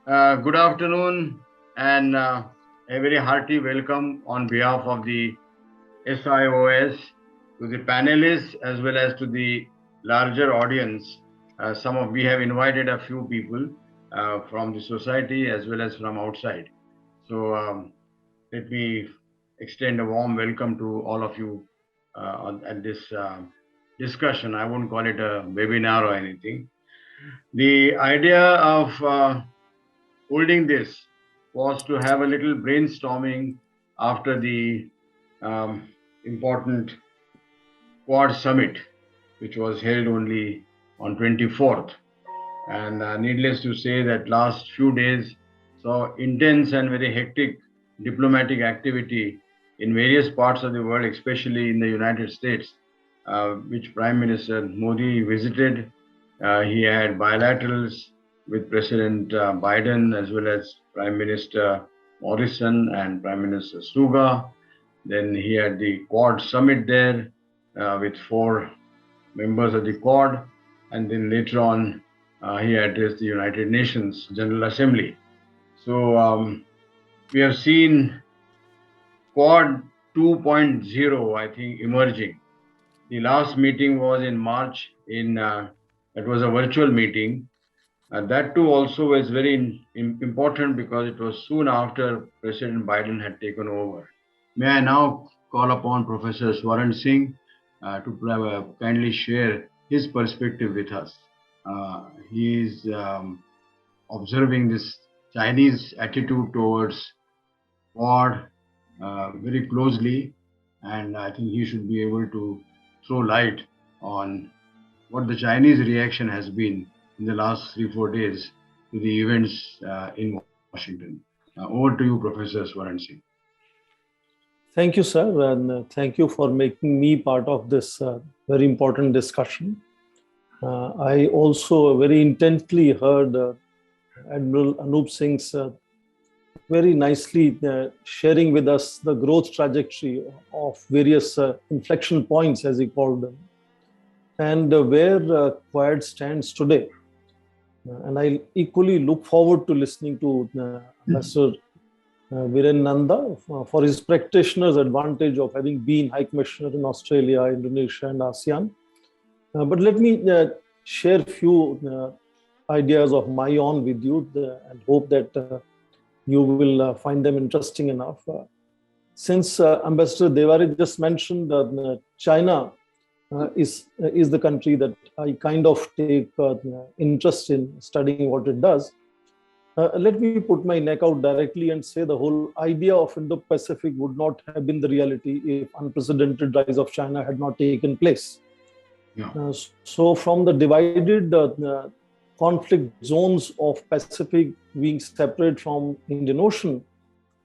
Good afternoon and a very hearty welcome on behalf of the SIOS to the panelists as well as to the larger audience. We have invited a few people from the society as well as from outside. So let me extend a warm welcome to all of you at this discussion. I won't call it a webinar or anything. The idea of holding this was to have a little brainstorming after the um, important Quad Summit, which was held only on 24th. And needless to say that last few days saw intense and very hectic diplomatic activity in various parts of the world, especially in the United States, which Prime Minister Modi visited. He had bilaterals with President Biden as well as Prime Minister Morrison and Prime Minister Suga. Then he had the Quad Summit there with four members of the Quad, and then later on he addressed the United Nations General Assembly. So we have seen Quad 2.0, I think, emerging. The last meeting was in March. It was a virtual meeting. That too also was very important because it was soon after President Biden had taken over. May I now call upon Professor Swaran Singh to kindly share his perspective with us. He is observing this Chinese attitude towards Quad very closely, and I think he should be able to throw light on what the Chinese reaction has been in the last 3-4 days to the events in Washington. Over to you, Professor Swaran Singh. Thank you, sir, and thank you for making me part of this very important discussion. I also very intently heard Admiral Anup Singh's very nicely sharing with us the growth trajectory of various inflection points, as he called them, and where Quad stands today. And I equally look forward to listening to Ambassador Viren Nanda for his practitioner's advantage of having been High Commissioner in Australia, Indonesia, and ASEAN. But let me share a few ideas of my own with you and hope that you will find them interesting enough. Since Ambassador Devari just mentioned China is the country that I kind of take interest in studying what it does. Let me put my neck out directly and say the whole idea of Indo-Pacific would not have been the reality if unprecedented rise of China had not taken place. Yeah. So from the divided conflict zones of Pacific being separate from Indian Ocean,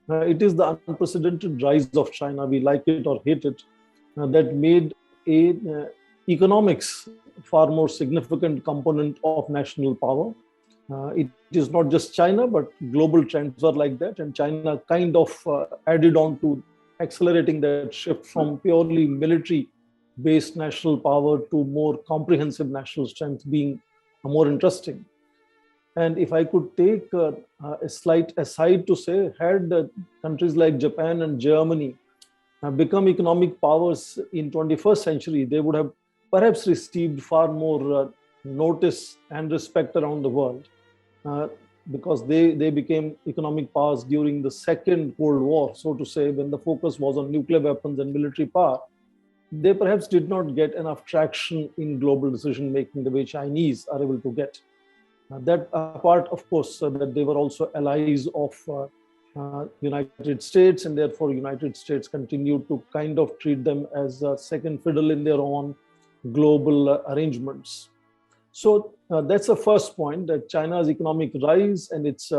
it is the unprecedented rise of China, we like it or hate it, that made economics far more significant component of national power. It is not just China, but global trends are like that. And China kind of added on to accelerating that shift from purely military-based national power to more comprehensive national strength being more interesting. And if I could take a slight aside to say, had countries like Japan and Germany become economic powers in 21st century, they would have perhaps received far more notice and respect around the world. Because they became economic powers during the Second World War, so to say, when the focus was on nuclear weapons and military power. They perhaps did not get enough traction in global decision-making the way Chinese are able to get. That apart, of course, that they were also allies of United States, and therefore United States continued to kind of treat them as a second fiddle in their own global arrangements. So that's the first point, that China's economic rise and its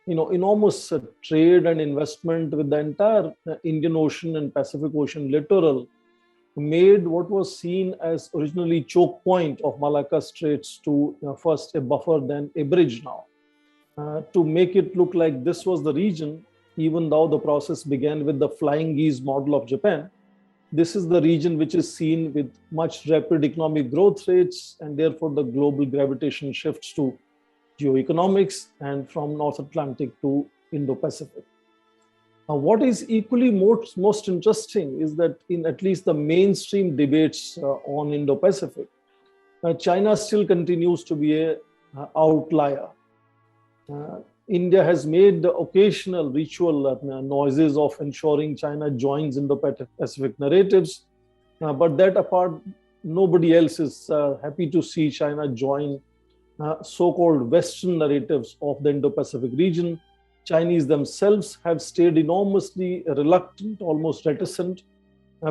enormous trade and investment with the entire Indian Ocean and Pacific Ocean littoral made what was seen as originally choke point of Malacca Straits to first a buffer, then a bridge now. To make it look like this was the region, even though the process began with the flying geese model of Japan, this is the region which is seen with much rapid economic growth rates, and therefore the global gravitation shifts to geoeconomics, and from North Atlantic to Indo-Pacific. What is equally most interesting is that in at least the mainstream debates on Indo-Pacific, China still continues to be an outlier. India has made the occasional ritual noises of ensuring China joins Indo-Pacific narratives, but that apart, nobody else is happy to see China join so-called Western narratives of the Indo-Pacific region. Chinese themselves have stayed enormously reluctant, almost reticent,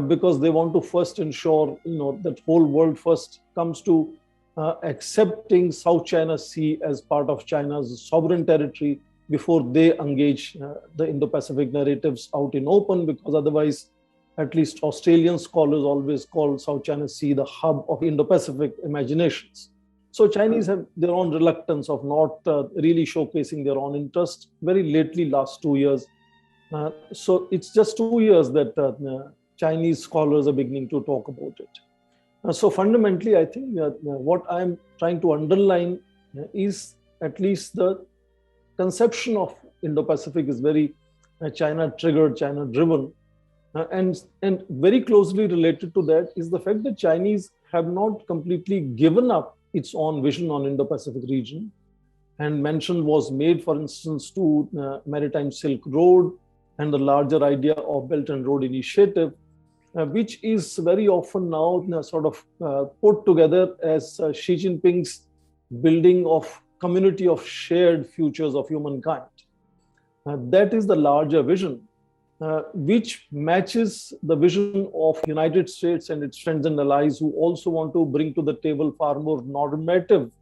because they want to first ensure, that whole world first comes to accepting South China Sea as part of China's sovereign territory before they engage the Indo-Pacific narratives out in open, because otherwise, at least Australian scholars always call South China Sea the hub of Indo-Pacific imaginations. So Chinese have their own reluctance of not really showcasing their own interest very lately, last 2 years. So it's just 2 years that Chinese scholars are beginning to talk about it. So fundamentally, I think what I'm trying to underline is at least the conception of Indo-Pacific is very China-triggered, China-driven. And very closely related to that is the fact that Chinese have not completely given up its own vision on Indo-Pacific region. And mention was made, for instance, to Maritime Silk Road and the larger idea of Belt and Road Initiative, which is very often now sort of put together as Xi Jinping's building of community of shared futures of humankind. That is the larger vision, which matches the vision of United States and its friends and allies, who also want to bring to the table far more normative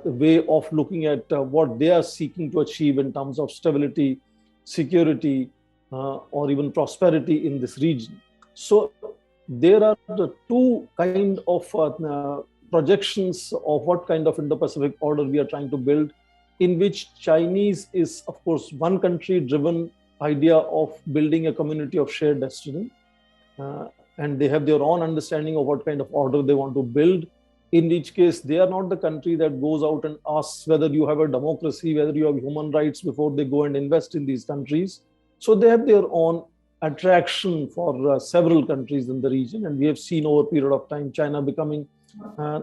way of looking at what they are seeking to achieve in terms of stability, security, or even prosperity in this region. So there are the two kind of projections of what kind of Indo-Pacific order we are trying to build, in which Chinese is, of course, one country driven idea of building a community of shared destiny. And they have their own understanding of what kind of order they want to build. In each case, they are not the country that goes out and asks whether you have a democracy, whether you have human rights before they go and invest in these countries. So they have their own attraction for several countries in the region. And we have seen over a period of time, China becoming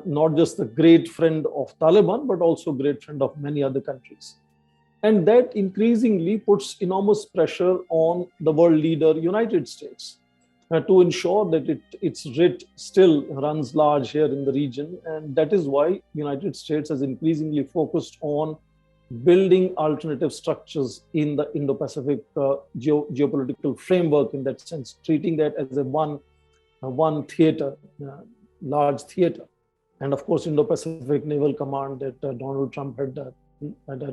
not just the great friend of Taliban, but also great friend of many other countries. And that increasingly puts enormous pressure on the world leader, United States, to ensure that its writ still runs large here in the region. And that is why United States has increasingly focused on building alternative structures in the Indo-Pacific geopolitical framework, in that sense, treating that as a one theater, large theater. And of course, Indo-Pacific Naval Command that Donald Trump had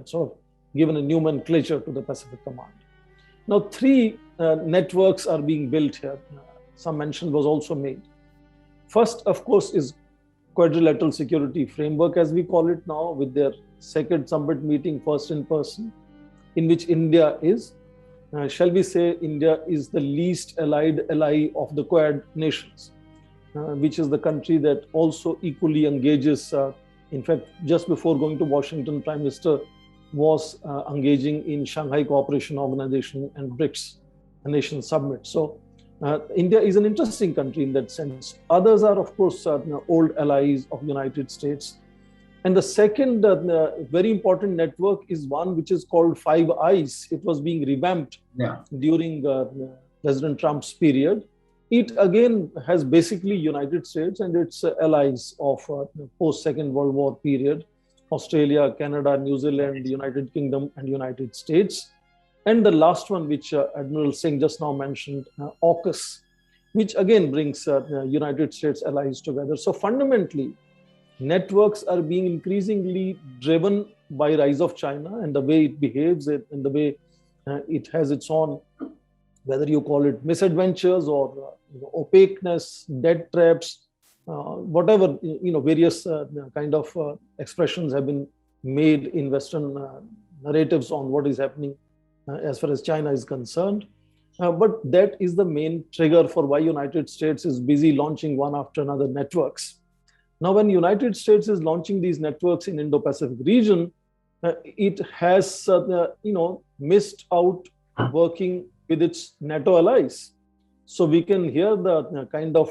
sort of given a nomenclature to the Pacific Command. Now, three networks are being built here. Some mention was also made. First, of course, is Quadrilateral Security Framework, as we call it now, with their second summit meeting, first in person, in which India is, shall we say, India is the least allied ally of the Quad nations, which is the country that also equally engages. In fact, just before going to Washington, Prime Minister was engaging in Shanghai Cooperation Organization and BRICS, a nation summit. So India is an interesting country in that sense. Others are, of course, old allies of United States. And the second very important network is one which is called Five Eyes. It was being revamped during President Trump's period. It again has basically United States and its allies of post-Second World War period: Australia, Canada, New Zealand, United Kingdom, and United States. And the last one, which Admiral Singh just now mentioned, AUKUS, which again brings United States allies together. So fundamentally, networks are being increasingly driven by rise of China and the way it behaves and the way it has its own, whether you call it misadventures or opaqueness, debt traps, whatever, various kind of expressions have been made in Western narratives on what is happening as far as China is concerned. But that is the main trigger for why United States is busy launching one after another networks. Now, when United States is launching these networks in Indo-Pacific region, it has missed out working with its NATO allies. So we can hear the kind of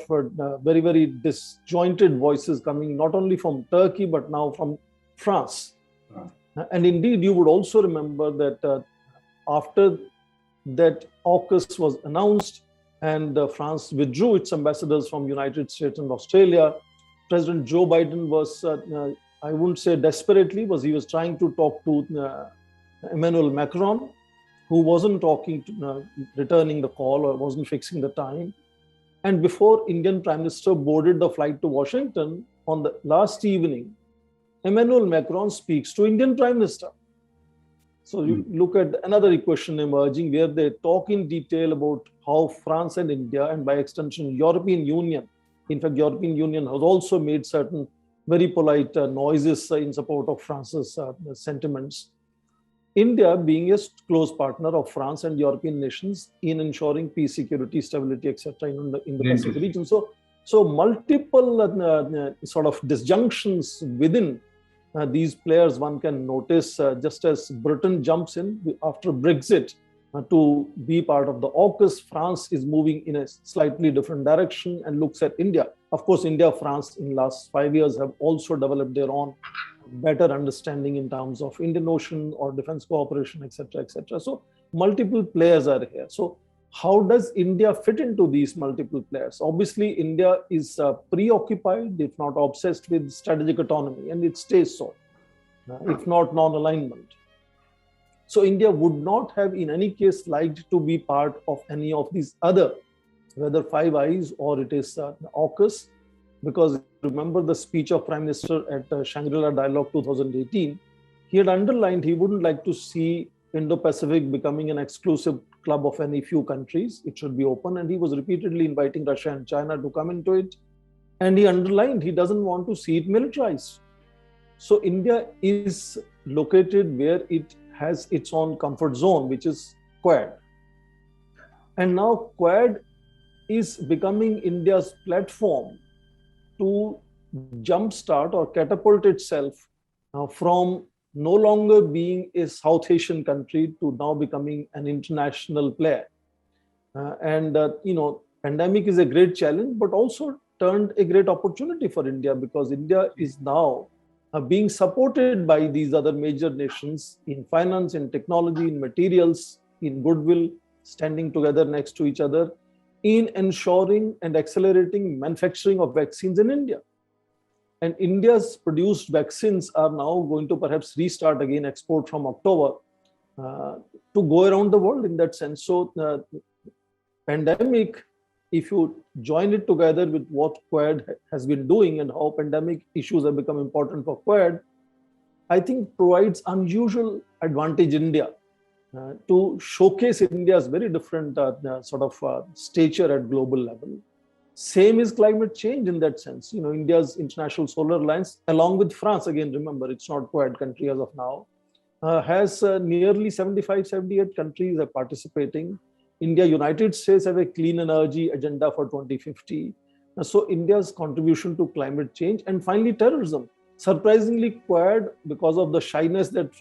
very, very disjointed voices coming not only from Turkey, but now from France. And indeed, you would also remember that after that AUKUS was announced and France withdrew its ambassadors from United States and Australia, President Joe Biden was, I wouldn't say desperately, he was trying to talk to Emmanuel Macron, who wasn't talking to, returning the call or wasn't fixing the time. And before Indian Prime Minister boarded the flight to Washington on the last evening, Emmanuel Macron speaks to Indian Prime Minister. So you look at another equation emerging where they talk in detail about how France and India, and by extension European Union, in fact European Union has also made certain very polite noises in support of France's sentiments. India being a close partner of France and European nations in ensuring peace, security, stability, etc. in the Pacific region. So multiple sort of disjunctions within these players one can notice, just as Britain jumps in after Brexit to be part of the AUKUS, France is moving in a slightly different direction and looks at India. Of course, India, France in the last 5 years have also developed their own better understanding in terms of Indian Ocean or defense cooperation, etc., etc. So multiple players are here. So how does India fit into these multiple players? Obviously, India is preoccupied, if not obsessed, with strategic autonomy, and it stays so, if not non-alignment. So India would not have in any case liked to be part of any of these other, whether Five Eyes or it is AUKUS, because remember the speech of Prime Minister at Shangri-La Dialogue 2018, he had underlined he wouldn't like to see Indo-Pacific becoming an exclusive club of any few countries. It should be open, and he was repeatedly inviting Russia and China to come into it. And he underlined he doesn't want to see it militarized. So India is located where it has its own comfort zone, which is Quad. And now Quad is becoming India's platform to jumpstart or catapult itself from no longer being a South Asian country to now becoming an international player. Pandemic is a great challenge, but also turned a great opportunity for India, because India is now being supported by these other major nations in finance, in technology, in materials, in goodwill, standing together next to each other in ensuring and accelerating manufacturing of vaccines in India. And India's produced vaccines are now going to perhaps restart again export from October to go around the world in that sense. So pandemic, if you join it together with what Quad has been doing and how pandemic issues have become important for Quad, I think provides unusual advantage India to showcase India's very different stature at global level. Same is climate change in that sense. India's International Solar Alliance, along with France, again, remember, it's not Quad country as of now, has nearly 75, 78 countries are participating. India, United States have a clean energy agenda for 2050. So India's contribution to climate change. And finally, terrorism. Surprisingly, Quad, because of the shyness that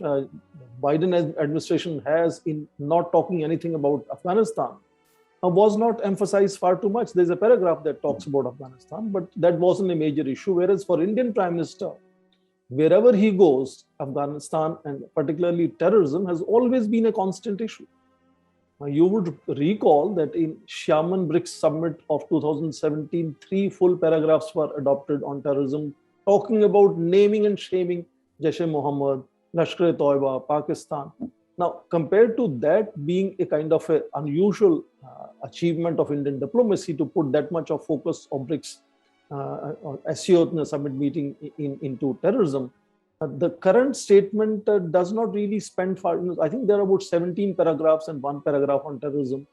Biden administration has in not talking anything about Afghanistan, was not emphasized far too much. There's a paragraph that talks about Afghanistan, but that wasn't a major issue. Whereas for Indian Prime Minister, wherever he goes, Afghanistan and particularly terrorism has always been a constant issue. You would recall that in Xiamen BRICS Summit of 2017, 3 full paragraphs were adopted on terrorism, talking about naming and shaming Jaish-e-Mohammed, Lashkar-e-Toiba, Pakistan. Now, compared to that being a kind of an unusual achievement of Indian diplomacy to put that much of focus of BRICS or SCO summit meeting into terrorism, the current statement does not really spend far. I think there are about 17 paragraphs and 1 paragraph on terrorism,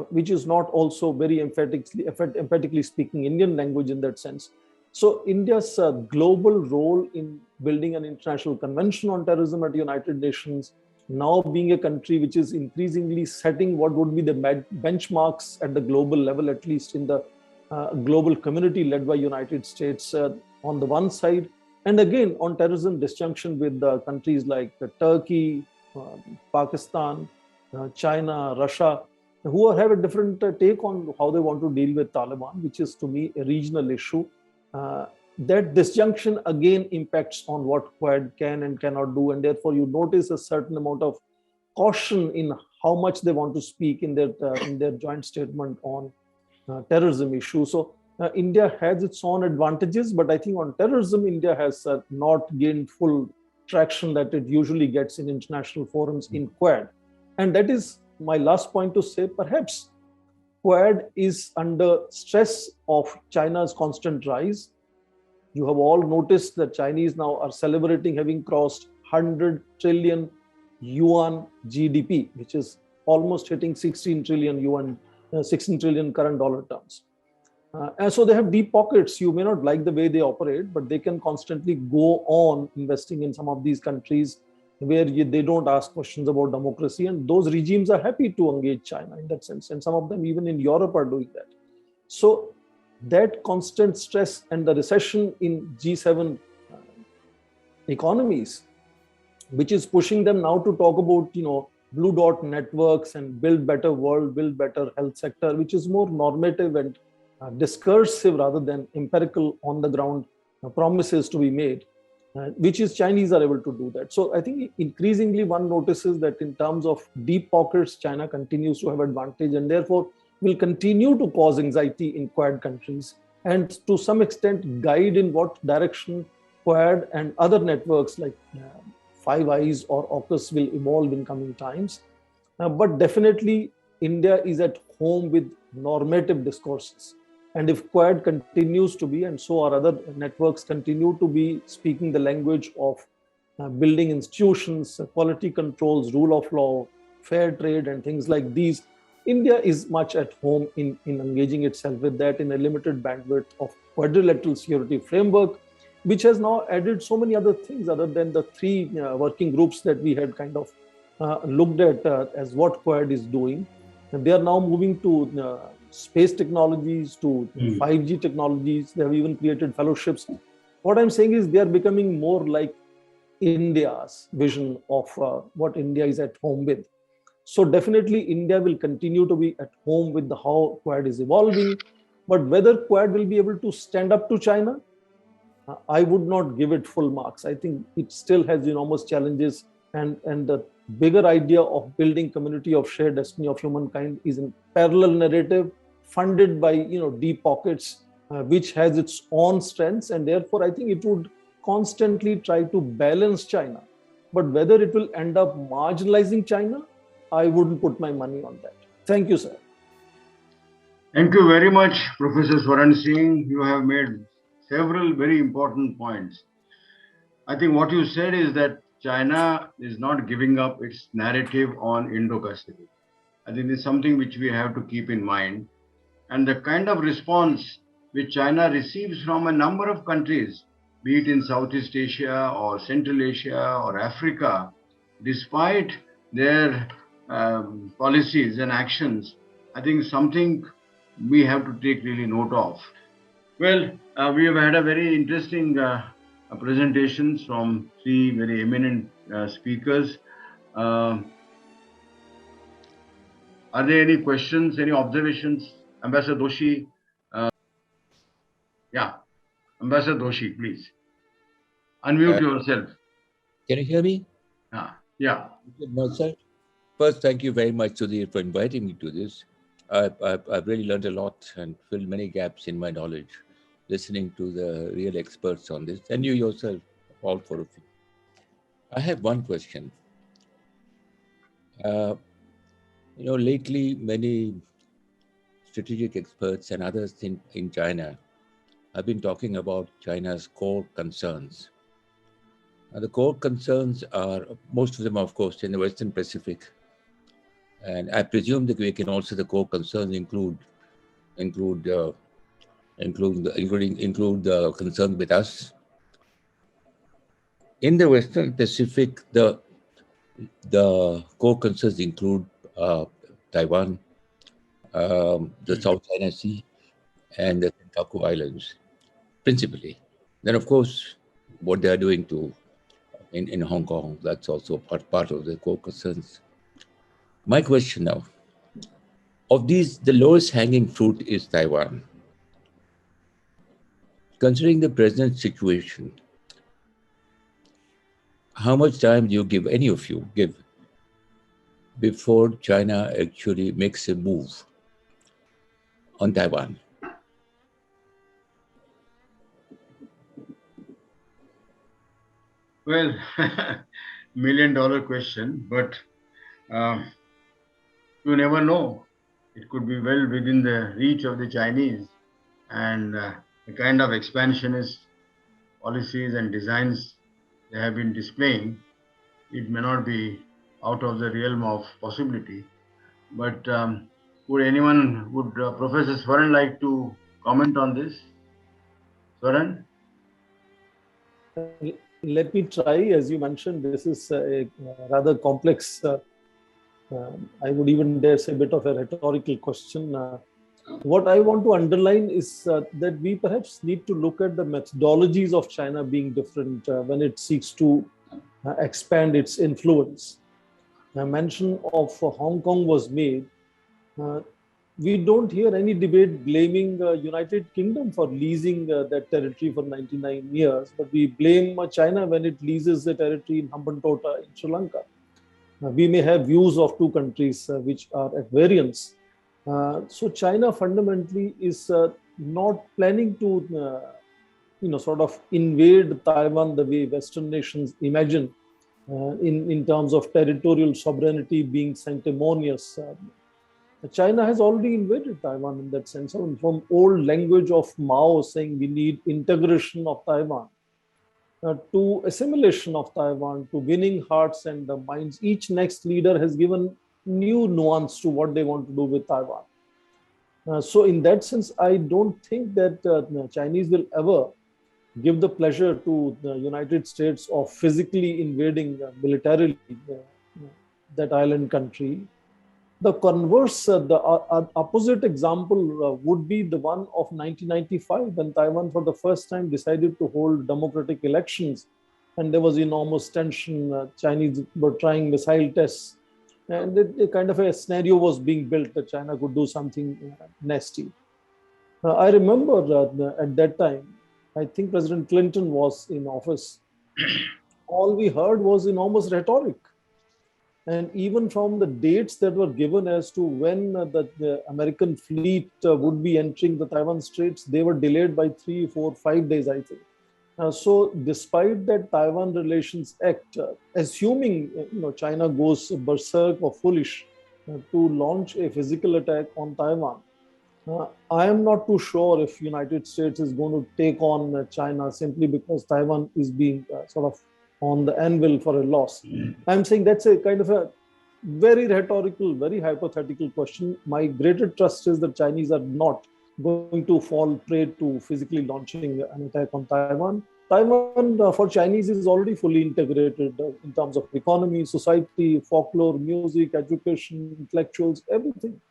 which is not also very emphatically speaking Indian language in that sense. So India's global role in building an international convention on terrorism at the United Nations, now being a country which is increasingly setting what would be the benchmarks at the global level, at least in the global community led by United States on the one side, and again on terrorism disjunction with countries like Turkey, Pakistan, China, Russia, who have a different take on how they want to deal with Taliban, which is to me a regional issue. That disjunction again impacts on what Quad can and cannot do, and therefore you notice a certain amount of caution in how much they want to speak in their joint statement on terrorism issue. So India has its own advantages, but I think on terrorism, India has not gained full traction that it usually gets in international forums in Quad. And that is my last point to say. Perhaps Quad is under stress of China's constant rise. You have all noticed that Chinese now are celebrating having crossed 100 trillion yuan GDP, which is almost hitting 16 trillion yuan, 16 trillion current dollar terms. And so they have deep pockets. You may not like the way they operate, but they can constantly go on investing in some of these countries where they don't ask questions about democracy. And those regimes are happy to engage China in that sense. And some of them even in Europe are doing that. So that constant stress and the recession in G7 economies, which is pushing them now to talk about, blue dot networks and build better world, build better health sector, which is more normative and discursive rather than empirical on the ground promises to be made, which is Chinese are able to do that. So I think increasingly one notices that in terms of deep pockets, China continues to have advantage and therefore will continue to cause anxiety in Quad countries and to some extent guide in what direction Quad and other networks like Five Eyes or AUKUS will evolve in coming times. But definitely India is at home with normative discourses. And if Quad continues to be, and so are other networks continue to be speaking the language of building institutions, quality controls, rule of law, fair trade and things like these, India is much at home in engaging itself with that in a limited bandwidth of quadrilateral security framework, which has now added so many other things other than the three working groups that we had kind of looked at as what Quad is doing. And they are now moving to space technologies, to 5G technologies. They have even created fellowships. What I'm saying is they are becoming more like India's vision of what India is at home with. So definitely India will continue to be at home with how Quad is evolving, but whether Quad will be able to stand up to China, I would not give it full marks. I think it still has enormous challenges, and the bigger idea of building community of shared destiny of humankind is a parallel narrative funded by deep pockets, which has its own strengths, and therefore I think it would constantly try to balance China. But whether it will end up marginalizing China, I wouldn't put my money on that. Thank you, sir. Thank you very much, Professor Swaran Singh. You have made several very important points. I think what you said is that China is not giving up its narrative on Indo-Pacific. I think it's something which we have to keep in mind. And the kind of response which China receives from a number of countries, be it in Southeast Asia or Central Asia or Africa, despite their policies and actions, I think something we have to take really note of. Well, we have had a very interesting presentations from three very eminent speakers. Are there any questions, any observations? Ambassador Doshi? Yeah, Ambassador Doshi, please. Unmute yourself. Can you hear me? Yeah. First, thank you very much, Sudhir, for inviting me to this. I've really learned a lot and filled many gaps in my knowledge, listening to the real experts on this, and you yourself, all four of you. I have one question. Lately, many strategic experts and others in China have been talking about China's core concerns. Now, the core concerns are, most of them, of course, in the Western Pacific. And I presume that we can also, the core concerns include the concerns with us. In the Western Pacific, the core concerns include Taiwan, the South China Sea, and the Senkaku Islands, principally. Then, of course, what they are doing in Hong Kong, that's also part of the core concerns. My question now, of these, the lowest hanging fruit is Taiwan. Considering the present situation, how much time do you give, any of you give, before China actually makes a move on Taiwan? Well, $1 million question, but you never know. It could be well within the reach of the Chinese, and the kind of expansionist policies and designs they have been displaying, it may not be out of the realm of possibility. But would Professor Swaran like to comment on this? Swaran? Let me try. As you mentioned, this is a rather complex, I would even dare say, a bit of a rhetorical question. What I want to underline is that we perhaps need to look at the methodologies of China being different when it seeks to expand its influence. A mention of Hong Kong was made. We don't hear any debate blaming United Kingdom for leasing that territory for 99 years, but we blame China when it leases the territory in Hambantota in Sri Lanka. We may have views of two countries which are at variance. So China fundamentally is not planning to, sort of invade Taiwan the way Western nations imagine in terms of territorial sovereignty being sanctimonious. China has already invaded Taiwan in that sense. From old language of Mao saying we need integration of Taiwan, to assimilation of Taiwan, to winning hearts and minds, each next leader has given new nuance to what they want to do with Taiwan. So in that sense, I don't think that Chinese will ever give the pleasure to the United States of physically invading militarily that island country. The converse, the opposite example would be the one of 1995, when Taiwan for the first time decided to hold democratic elections. And there was enormous tension. Chinese were trying missile tests. And a kind of a scenario was being built that China could do something nasty. I remember at that time, I think President Clinton was in office. All we heard was enormous rhetoric. And even from the dates that were given as to when the American fleet would be entering the Taiwan Straits, they were delayed by 3, 4, 5 days, I think. So despite that Taiwan Relations Act, assuming China goes berserk or foolish to launch a physical attack on Taiwan, I am not too sure if United States is going to take on China simply because Taiwan is being sort of on the anvil for a loss. I'm saying that's a kind of a very rhetorical, very hypothetical question. My greater trust is that Chinese are not going to fall prey to physically launching an attack on Taiwan. Taiwan for Chinese is already fully integrated in terms of economy, society, folklore, music, education, intellectuals, everything.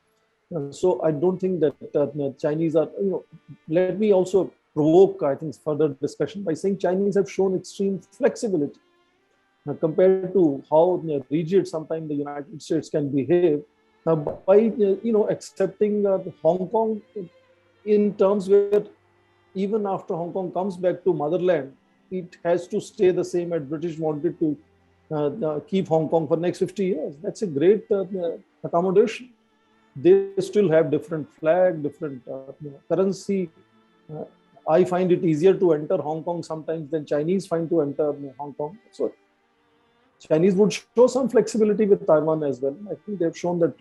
So I don't think that Chinese are, let me also provoke, I think, further discussion by saying Chinese have shown extreme flexibility compared to how rigid sometimes the United States can behave by accepting Hong Kong in terms where even after Hong Kong comes back to motherland, it has to stay the same as British wanted to keep Hong Kong for next 50 years. That's a great accommodation. They still have different flag, different currency. I find it easier to enter Hong Kong sometimes than Chinese find to enter Hong Kong. So Chinese would show some flexibility with Taiwan as well. I think they've shown that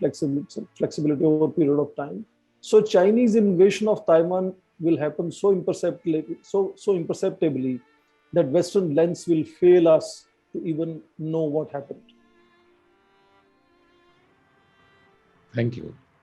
flexibility over a period of time. So Chinese invasion of Taiwan will happen so imperceptibly that Western lens will fail us to even know what happened. Thank you.